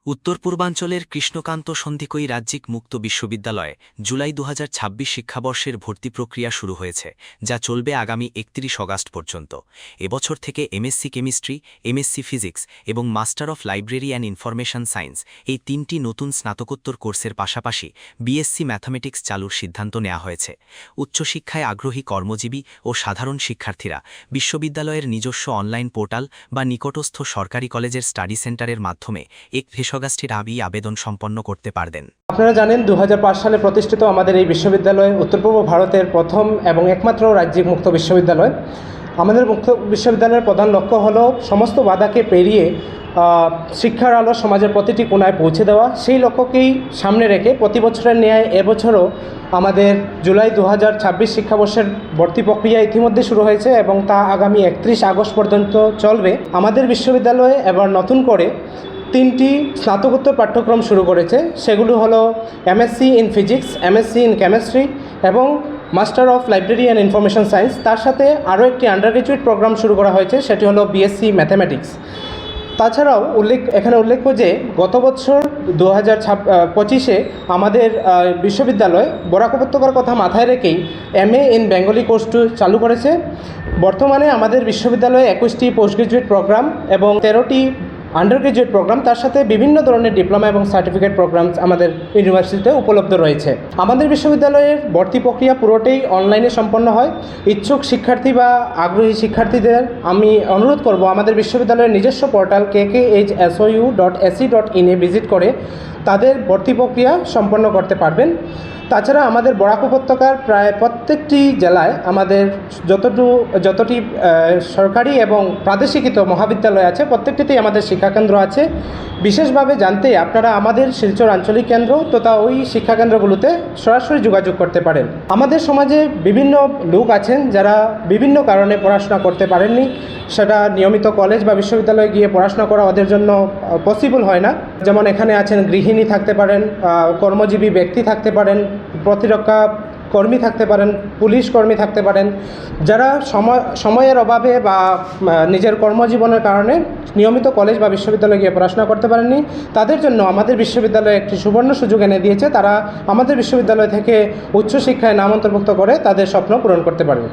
উত্তর পূর্বাঞ্চলের কৃষ্ণকান্ত সন্ধিকৈই রাজ্যিক মুক্ত বিশ্ববিদ্যালয়ে জুলাই ২০২৬ শিক্ষাবর্ষের ভর্তি প্রক্রিয়া শুরু হয়েছে, যা চলবে আগামী ৩১ অগাস্ট পর্যন্ত। এবছর থেকে এমএসসি কেমিস্ট্রি, এমএসসি ফিজিক্স এবং master of library and information science এই তিনটি নতুন স্নাতকোত্তর কোর্সের পাশাপাশি বিএসসি ম্যাথামেটিক্স চালুর সিদ্ধান্ত নেওয়া হয়েছে। উচ্চশিক্ষায় আগ্রহী কর্মজীবী ও সাধারণ শিক্ষার্থীরা বিশ্ববিদ্যালয়ের নিজস্ব অনলাইন পোর্টাল বা নিকটস্থ সরকারি কলেজের স্টাডি সেন্টারের মাধ্যমে ১ আগস্টের আগেই আবেদন সম্পন্ন করতে পারবেন। আপনারা জানেন ২০০৫ সালে প্রতিষ্ঠিত আমাদের এই বিশ্ববিদ্যালয় উত্তর পূর্ব ভারতের প্রথম এবং একমাত্র রাজ্যিক মুক্ত বিশ্ববিদ্যালয়। আমাদের মুক্ত বিশ্ববিদ্যালয়ের প্রধান লক্ষ্য হলো সমস্ত বাধাকে পেরিয়ে শিক্ষার আলো সমাজের প্রতিটি কোণায় পৌঁছে দেওয়া। সেই লক্ষ্যকেই সামনে রেখে প্রতি বছরের ন্যায় এবছরও আমাদের জুলাই ২০২৬ শিক্ষাবর্ষের ভর্তি প্রক্রিয়া ইতিমধ্যে শুরু হয়েছে এবং তা আগামী ৩১ আগস্ট পর্যন্ত চলবে। আমাদের বিশ্ববিদ্যালয়ে এবার নতুন করে ৩টি স্নাতকোত্তর পাঠ্যক্রম শুরু করেছে। সেগুলো হলো MSc in physics, MSc in chemistry এবং master of library and information science. তার সাথে আরও একটি আন্ডারগ্র্যাজুয়েট প্রোগ্রাম শুরু করা হয়েছে, সেটি হলো বিএসসি ম্যাথামেটিক্স। তাছাড়াও এখানে উল্লেখ্য যে গত বছর ২০২৫-এ আমাদের বিশ্ববিদ্যালয় বরাক উপত্যকার কথা মাথায় রেখেই এমএ ইন বেঙ্গলি কোর্সটি চালু করেছে। বর্তমানে আমাদের বিশ্ববিদ্যালয়ে ২১টি পোস্ট গ্রাজুয়েট প্রোগ্রাম এবং ১৩টি আন্ডারগ্রাজুয়েট প্রোগ্রাম, তার সাথে বিভিন্ন ধরনের ডিপ্লোমা এবং সার্টিফিকেট প্রোগ্রামস আমাদের ইউনিভার্সিটিতে উপলব্ধ রয়েছে। আমাদের বিশ্ববিদ্যালয়ের ভর্তি প্রক্রিয়া পুরোটাই অনলাইনে সম্পন্ন হয়। ইচ্ছুক শিক্ষার্থী বা আগ্রহী শিক্ষার্থীদের আমি অনুরোধ করব আমাদের বিশ্ববিদ্যালয়ের নিজস্ব পোর্টাল kkhsou.ac.in ভিজিট করে তাদের ভর্তি প্রক্রিয়া সম্পন্ন করতে পারবেন। তাছাড়া আমাদের বরাক উপত্যকার প্রায় প্রত্যেকটি জেলায় আমাদের যতটি সরকারি এবং প্রাদেশিকৃত মহাবিদ্যালয় আছে প্রত্যেকটিতেই আমাদের শিক্ষাকেন্দ্র আছে। বিশেষভাবে জানতে আপনারা আমাদের শিলচর আঞ্চলিক কেন্দ্র তথা ওই শিক্ষাকেন্দ্রগুলোতে সরাসরি যোগাযোগ করতে পারেন। আমাদের সমাজে বিভিন্ন লোক আছেন যারা বিভিন্ন কারণে পড়াশোনা করতে পারেননি, সেটা নিয়মিত কলেজ বা বিশ্ববিদ্যালয়ে গিয়ে পড়াশোনা করা ওদের জন্য পসিবল হয় না। যেমন এখানে আছেন গৃহিণী থাকতে পারেন, কর্মজীবী ব্যক্তি থাকতে পারেন, প্রতিরক্ষা কর্মী থাকতে পারেন, পুলিশ কর্মী থাকতে পারেন, যারা সময়ের অভাবে বা নিজের কর্মজীবনের কারণে নিয়মিত কলেজ বা বিশ্ববিদ্যালয়ে গিয়ে পড়াশোনা করতে পারেননি। তাদের জন্য আমাদের বিশ্ববিদ্যালয়ে একটি সুবর্ণ সুযোগ এনে দিয়েছে। তারা আমাদের বিশ্ববিদ্যালয় থেকে উচ্চশিক্ষায় নাম অন্তর্ভুক্ত করে তাদের স্বপ্ন পূরণ করতে পারবে।